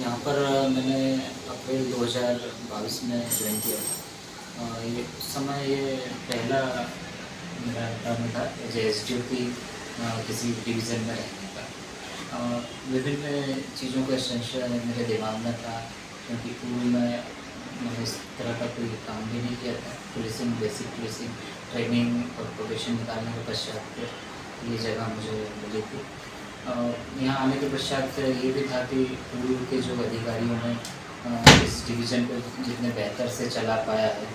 यहाँ पर मैंने अप्रैल 2022 में जॉइन किया था। ये उस समय ये पहला मेरा टर्म था एज एसडीओ की किसी डिवीज़न में रहने का। विभिन्न चीज़ों का संशय मेरे दिमाग में था, क्योंकि पूर्व में मैंने इस तरह का कोई काम भी नहीं किया था। पुलिसिंग, बेसिक पुलिसिंग ट्रेनिंग और प्रोबेशन निकालने के पश्चात ये जगह मुझे मिली थी। यहाँ आने के पश्चात ये भी था कि पूर्व के जो अधिकारियों ने इस डिवीज़न को जितने बेहतर से चला पाया है,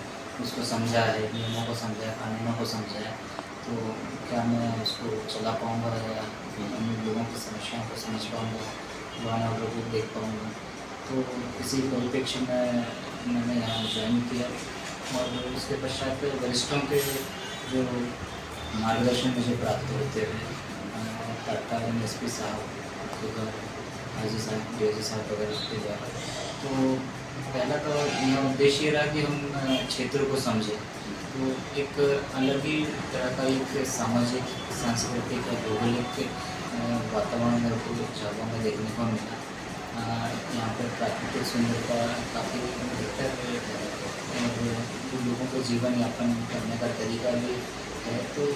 उसको समझा है, नियमों को समझा है, कानूनों को समझा है, तो क्या मैं उसको चला पाऊँगा या उन लोगों की समस्याओं को समझ पाऊँगा, लॉ एंड ऑर्डर को देख पाऊँगा। तो इसी परिप्रेक्ष्य में मैंने यहाँ ज्वाइन किया और उसके पश्चात वरिष्ठों के जो मार्गदर्शन मुझे प्राप्त होते हुए तत्कालीन एसपी साहब के द्वारा, हाजी साहब, डीआईजी साहब वगैरह के द्वारा, तो पहला तो यह उद्देश्य ये रहा कि हम क्षेत्र को समझें। तो एक अलग ही तरह का एक सामाजिक, सांस्कृतिक और भौगोलिक वातावरण मेरे को झाबुआ में देखने को मिला। यहाँ पर प्राकृतिक सुंदरता काफ़ी बेहतर है और लोगों को जीवन यापन करने का तरीका भी है। तो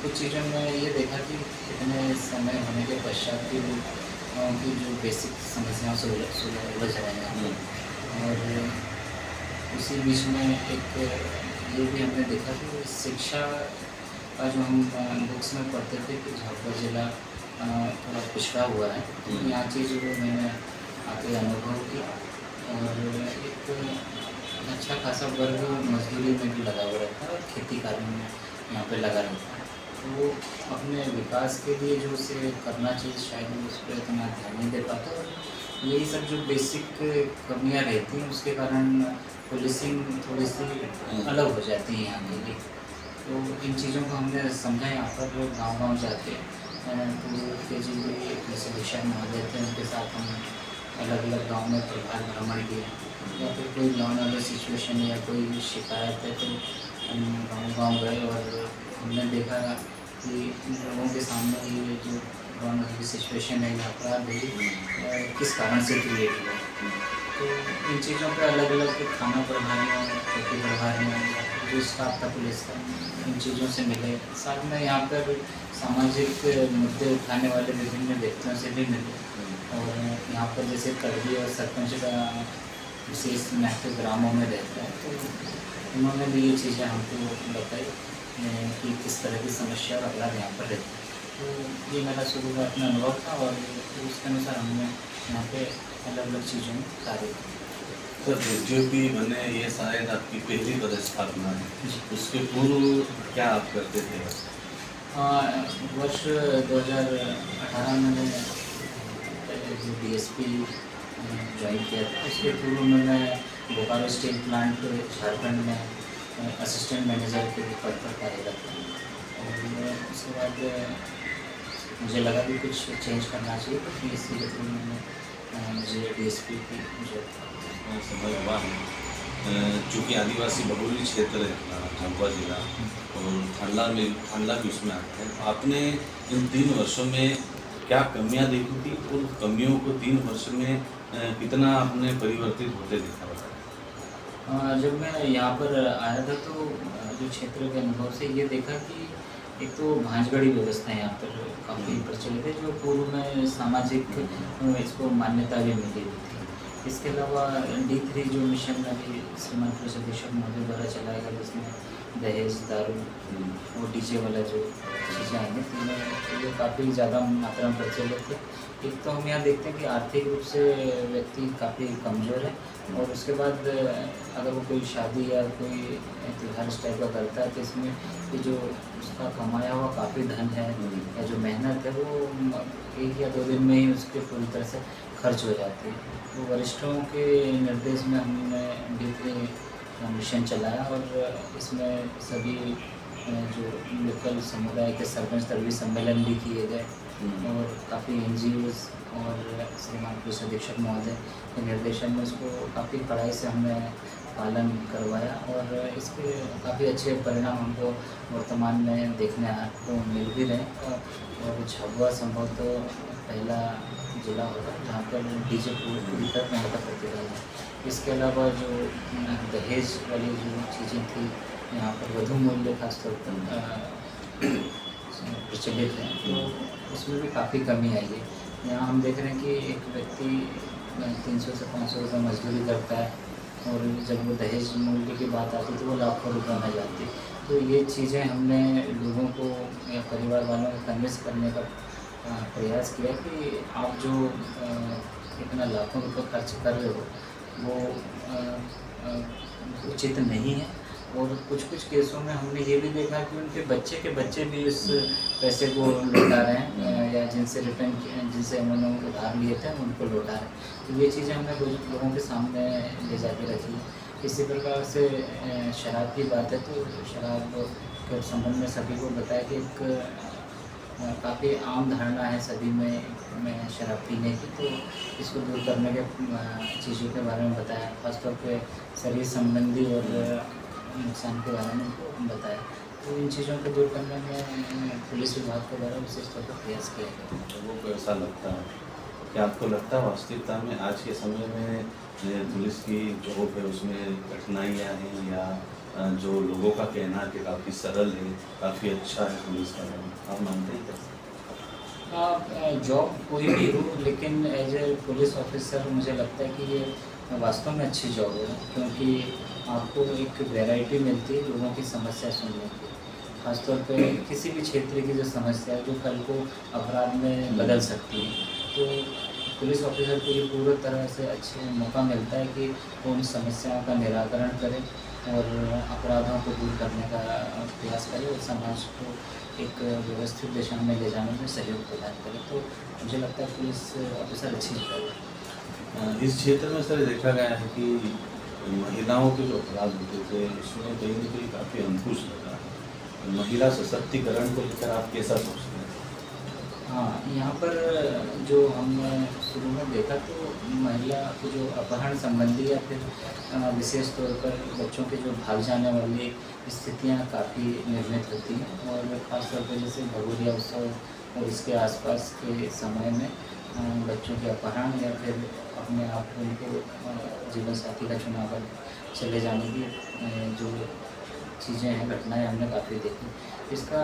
कुछ चीज़ों में ये देखा कि इतने समय होने के पश्चात भी लोग की जो बेसिक समस्याओं से उलझ रहे हैं। और उसी बीच में एक ये भी हमने देखा कि शिक्षा का जो हम बुक्स में पढ़ते थे कि झाबुआ ज़िला थोड़ा पिछड़ा हुआ है। तो यहाँ चीज़ को मैंने आके अनुभव की और एक अच्छा खासा वर्ग मजदूरी में भी लगा हुआ रहता है और खेती कार्य में यहाँ पे लगा रहता है। तो वो अपने विकास के लिए जो उसे करना चाहिए शायद वो उस पर इतना ध्यान नहीं दे पाता और यही सब जो बेसिक कमियाँ रहती हैं उसके कारण पुलिसिंग थोड़ी सी अलग हो जाती है यहाँ के लिए। तो इन चीज़ों को हमने समझा यहाँ पर गाँव-गाँव जाके। तो KG जैसे दिशा महोदय थे, उनके साथ हम अलग-अलग गाँव में प्रभार भ्रमण किए या फिर कोई लॉ एंड ऑर्डर सिचुएशन या कोई शिकायत है तो हम गाँव-गाँव गए और हमने देखा कि इन लोगों के सामने ये जो लॉ एंड ऑर्डर की सिचुएशन है या अपराध है किस कारण से क्रिएट हुआ। तो इन चीज़ों पे अलग-अलग थाना प्रभारियों, चौकी प्रभारियों, जो स्टाफ था पुलिस का, इन चीज़ों से मिले। साथ में यहाँ पर सामाजिक मुद्दे उठाने वाले विभिन्न व्यक्तियों से भी मिले और यहाँ पर जैसे तड़वी और सरपंच का विशेष महत्व ग्रामों में रहता है, तो उन्होंने भी ये चीज़ें हमको बताई कि किस तरह की समस्या और अपराध यहाँ पर रहते हैं। तो ये मेरा शुरू का अपना अनुभव था और उसके अनुसार हमने यहाँ पे अलग-अलग चीज़ों में कार्य किया। सर, एसडीओपी बने ये शायद आपकी पहली पदस्थापना है। जी। उसके पूर्व क्या आप करते थे? वर्ष 2018 में मैंने जो DSP ज्वाइन किया था, उसके पूर्व में मैं बोकारो स्टील प्लांट झारखंड में असिस्टेंट मैनेजर के पद पर कार्यरत था और उसके बाद मुझे लगा कि कुछ चेंज करना चाहिए, तो PSC के थ्रू मैंने मुझे DSP की जॉब। समझ हुआ है। चूँकि आदिवासी बहुल क्षेत्र है झाबुआ जिला और थांडला भी उसमें आता है। आपने इन 3 वर्षों में क्या कमियां देखी थी और कमियों को 3 वर्ष में कितना आपने परिवर्तित होते देखा? जब मैं यहाँ पर आया था तो जो क्षेत्र के अनुभव से ये देखा कि एक तो भांजगढ़ी व्यवस्था यहाँ पर काफ़ी प्रचलित है, जो पूर्व में सामाजिक इसको मान्यता भी मिली हुई थी। इसके अलावा D3 जो मिशन अभी श्रीमान पुलिस अधीक्षक महोदय द्वारा चलाया गया, जिसमें दहेज, दारू और डीजे वाला जो चीज़ें आई हैं, तो ये काफ़ी ज़्यादा मात्रा में प्रचलित है। एक तो हम यहाँ देखते हैं कि आर्थिक रूप से व्यक्ति काफ़ी कमज़ोर है और उसके बाद अगर वो कोई शादी या कोई त्योहार इस टाइप का करता है तो इसमें ये जो उसका कमाया हुआ काफ़ी धन है या जो मेहनत है वो 1 या 2 दिन में ही उसके पूरी तरह से खर्च हो जाती है। तो वरिष्ठों के निर्देश में हमने D3 मिशन चलाया और इसमें सभी जो लोकल समुदाय के सरपंच तड़वी सम्मेलन भी किए गए और काफ़ी NGOs और श्रीमान पुलिस अधीक्षक महोदय के निर्देशन में उसको काफ़ी कड़ाई से हमने पालन करवाया और इसके काफ़ी अच्छे परिणाम हमको वर्तमान में देखने को मिल भी रहे हैं और झाबुआ संभव तो पहला जिला होगा जहाँ पर डीजे पूरी तरह नहीं का प्रतिबंध है। इसके अलावा जो दहेज वाली जो चीज़ें थी यहाँ पर वधू मूल्य खासतौर पर प्रचलित है, तो उसमें भी काफ़ी कमी आई है। यहाँ हम देख रहे हैं कि एक व्यक्ति 300 से 500 रुपये मजदूरी करता है और जब वो दहेज मूल्य की बात आती है तो वो लाखों रुपये में जाती है। तो ये चीज़ें हमने लोगों को या परिवार वालों को कन्विंस करने का प्रयास किया कि आप जो इतना लाखों रुपये खर्च कर रहे हो वो उचित नहीं है। और कुछ केसों में हमने ये भी देखा कि उनके बच्चे भी इस पैसे को लौटा रहे हैं या जिनसे उन्होंने उधार लिए थे उनको लौटा रहे हैं। तो ये चीज़ें हमने लोगों के सामने ले जाके रखी। इसी प्रकार से शराब की बात है तो शराब के संबंध में सभी को बताया कि एक काफ़ी आम धारणा है सभी में शराब पीने की, तो इसको दूर करने के चीज़ों के बारे में बताया, खासतौर पे शरीर संबंधी और नुकसान के बारे में उनको बताया। तो इन चीज़ों को दूर करने में पुलिस विभाग के द्वारा विशेष तौर पर प्रयास किया गया। लोगों को ऐसा लगता है कि आपको लगता है वास्तविकता में आज के समय में पुलिस की जॉब है उसमें कठिनाइयाँ हैं, या जो लोगों का कहना है कि काफ़ी सरल है, काफ़ी अच्छा है पुलिस का काम, आप मानते हैं क्या? जॉब कोई भी हो, लेकिन एज ए पुलिस ऑफिसर मुझे लगता है कि ये वास्तव में अच्छी जॉब है, क्योंकि आपको एक वैरायटी मिलती है लोगों की समस्या सुनने की। खासतौर पे किसी भी क्षेत्र की जो समस्या है जो कल को अपराध में बदल सकती है, तो पुलिस ऑफिसर को ये पूरी तरह से अच्छे मौका मिलता है कि वो उन समस्याओं का निराकरण करे और अपराधों को दूर करने का प्रयास करे और समाज को एक व्यवस्थित दिशा में ले जाने में सहयोग प्रदान करे। तो मुझे लगता है पुलिस ऑफिसर अच्छी जॉब है। इस क्षेत्र में सर देखा गया है कि महिलाओं के जो अपराध होते थे उसमें कहीं न कहीं काफ़ी अंकुश लगा है। महिला सशक्तिकरण को लेकर आप कैसा सोचते हैं? हाँ, यहाँ पर जो हमने शुरू में देखा तो महिला के जो अपहरण संबंधी या फिर विशेष तौर पर बच्चों के जो भाग जाने वाली स्थितियाँ काफ़ी निर्मित होती हैं, और ख़ासतौर पर जैसे भगोरिया उत्सव और इसके आसपास के समय में बच्चों के अपहरण या फिर अपने आप उनको जीवन साथी का चुनाव कर चले जाने की जो चीज़ें हैं, घटनाएं हमने काफ़ी देखी। इसका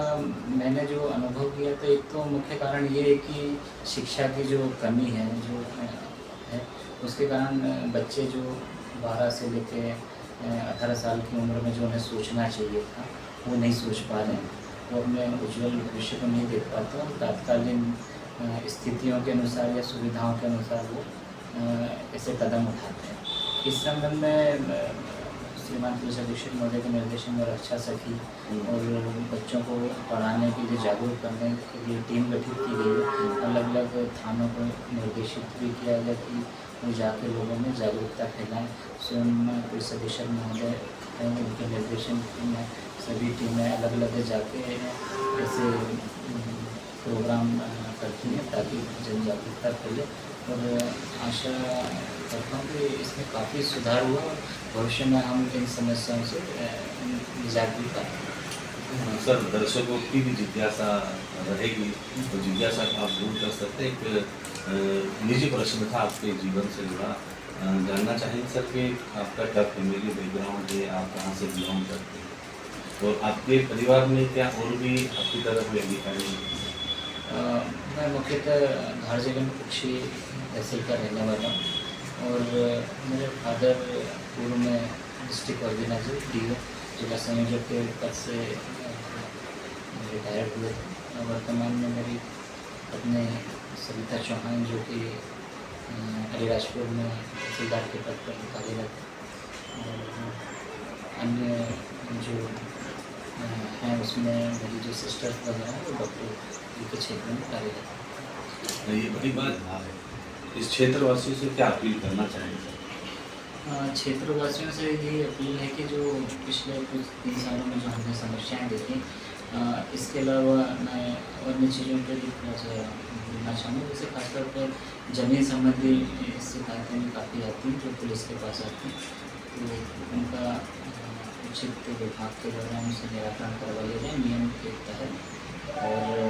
मैंने जो अनुभव किया तो एक तो मुख्य कारण ये है कि शिक्षा की जो कमी है जो है उसके कारण बच्चे जो 12 से लेके 18 साल की उम्र में जो उन्हें सोचना चाहिए था वो नहीं सोच पा रहे हैं, वो अपने उज्ज्वल भविष्य को नहीं देख पाते और तात्कालीन स्थितियों के अनुसार या सुविधाओं के अनुसार वो ऐसे कदम उठाते हैं। इस संबंध में श्रीमान पुलिस अधीक्षक महोदय के निर्देशन में रक्षा सखी और बच्चों को पढ़ाने के लिए जागरूक करने के लिए टीम गठित की गई है। अलग अलग थानों को निर्देशित भी किया गया कि वो जाके लोगों में जागरूकता फैलाएं। स्वयं पुलिस अधीक्षक महोदय उनके निर्देशन में सभी टीमें अलग अलग जाके ऐसे प्रोग्राम करती हैं ताकि जन जागरूकता फैले, और आशा करता हूँ कि इसमें काफ़ी सुधार हुआ और भविष्य में हम इन समस्याओं से निजात भी पाएंगे। सर, दर्शकों की भी जिज्ञासा रहेगी तो जिज्ञासा आप दूर कर सकते हैं। एक निजी प्रश्न था आपके जीवन से जुड़ा, जानना चाहेंगे सर कि आपका क्या फैमिली बैकग्राउंड है, आप कहाँ से बिलोंग करते हैं और आपके परिवार में क्या और भी आपकी तरफ में अधिकारी हैं? मैं मुख्यतः धार जिले में कुक्षी तहसील का रहने वाला हूँ और मेरे फादर पूर्व में डिस्ट्रिक्ट ऑर्गेनाइजर DO जिला संयोजक के पद से रिटायर्ड हुए थे। वर्तमान में मेरी पत्नी सविता चौहान जो कि अलीराजपुर में तहसीलदार के पद पर कार्यरत है, और अन्य जो हैं उसमें मेरी जो सिस्टर वगैरह है वो डॉक्टर के क्षेत्र में कार्यरत है। ये बड़ी बात है। इस क्षेत्रवासियों से क्या अपील करना चाहेंगे सर? क्षेत्रवासियों से ये अपील है कि जो पिछले कुछ 3 सालों में जो हमने समस्याएं देखी, इसके अलावा मैं अन्य चीज़ों पर भी थोड़ा सा बोलना चाहूँगा। जैसे खासतौर पर ज़मीन संबंधी शिकायतें भी काफ़ी आती हैं जो पुलिस के पास आती हैं, तो उनका उचित विभाग के द्वारा उनसे निराकरण करवा लिया जाए नियम के तहत। और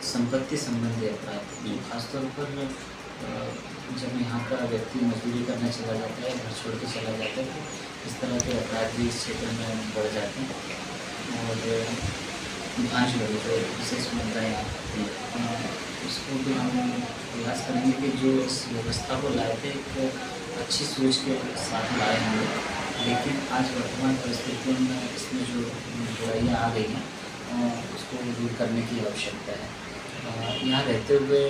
संपत्ति संबंधी अपराध, जो खासतौर पर जब यहाँ का व्यक्ति मजदूरी करने चला जाता है, घर छोड़ के चला जाता है, तो इस तरह के अपराध भी इस क्षेत्र में बढ़ जाते हैं। और भांज लोग जो विशेष मुद्दा है यहाँ, उसको भी हम प्रयास करेंगे कि जो इस व्यवस्था को लाए थे एक अच्छी सोच के साथ लाए होंगे, लेकिन आज वर्तमान परिस्थितियों में इसमें जो बुराइयाँ आ गई हैं उसको दूर करने की आवश्यकता है। यहाँ रहते हुए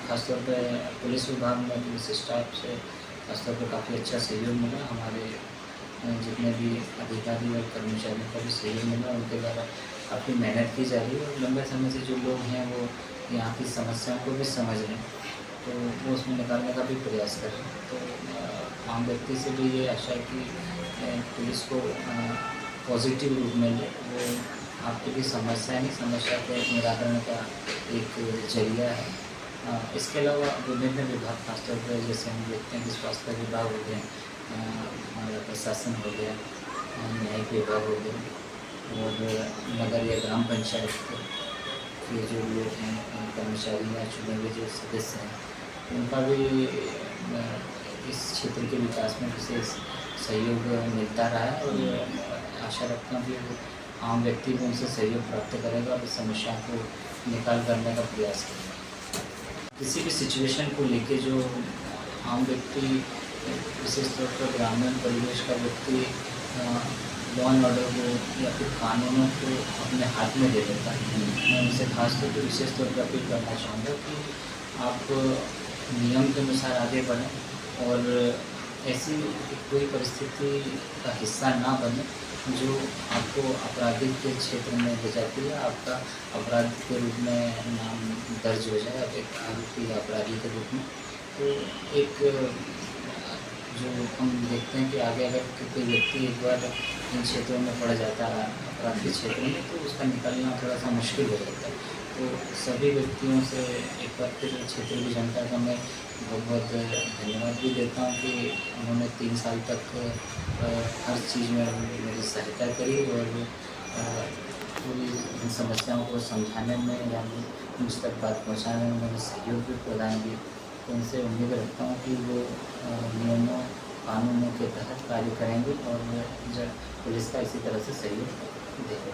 खासतौर पे पुलिस विभाग में पुलिस स्टाफ से खासतौर पर काफ़ी अच्छा सहयोग मिला। हमारे जितने भी अधिकारी और कर्मचारियों का भी सहयोग मिला, उनके द्वारा काफ़ी मेहनत की जा रही है और लंबे समय से जो लोग हैं वो यहाँ की समस्याओं को भी समझ रहे हैं, तो वो उसमें निकालने का भी प्रयास कर रहे हैं। तो आम व्यक्ति से भी ये आशा है कि पुलिस को पॉजिटिव रूप में ले, वो आपकी भी समस्या नहीं, समस्या के निराकरण का एक जरिया है। इसके अलावा विभिन्न विभाग खासतौर पर जैसे हम देखते हैं कि स्वास्थ्य विभाग हो गए, हमारा प्रशासन हो गया, न्यायिक विभाग हो गया और नगर या ग्राम पंचायत के जो लोग हैं, कर्मचारी या चुने हुए जो सदस्य हैं, उनका भी इस क्षेत्र के विकास में विशेष सहयोग मिलता रहा है और आशा रखता हूँ कि वो आम व्यक्ति भी उनसे सहयोग प्राप्त करेगा और इस समस्या को निकाल करने का प्रयास करेगा। किसी भी सिचुएशन को लेके जो आम व्यक्ति, विशेष तौर पर ग्रामीण परिवेश का व्यक्ति लॉ एंड ऑर्डर को या फिर कानूनों को अपने हाथ में ले लेता है, मैं उनसे खास तौर पर विशेष तौर पर अपील करना चाहूँगा कि आप नियम के अनुसार आगे बढ़ें और ऐसी कोई परिस्थिति का हिस्सा ना बने जो आपको आपराधिक के क्षेत्र में ले जाती है, आपका अपराध के रूप में नाम दर्ज हो जाए, आप एक आरोपी अपराधी के रूप में। तो एक जो हम देखते हैं कि आगे अगर कोई व्यक्ति एक बार इन क्षेत्रों में पड़ जाता है, अपराध के क्षेत्र में, तो उसका निकलना थोड़ा सा मुश्किल हो जाता है। तो सभी व्यक्तियों से एक बार फिर क्षेत्र की जनता का मैं बहुत बहुत धन्यवाद भी देता हूँ कि उन्होंने 3 साल तक हर चीज़ में मेरी सहायता करी और पूरी इन समस्याओं को समझाने में या मुझ तक बात पहुँचाने में मेरा सहयोग भी प्रदान किया। तो उनसे उम्मीद रखता हूँ कि वो नियमों कानूनों के तहत कार्य करेंगे और पुलिस का इसी तरह से सहयोग देंगे।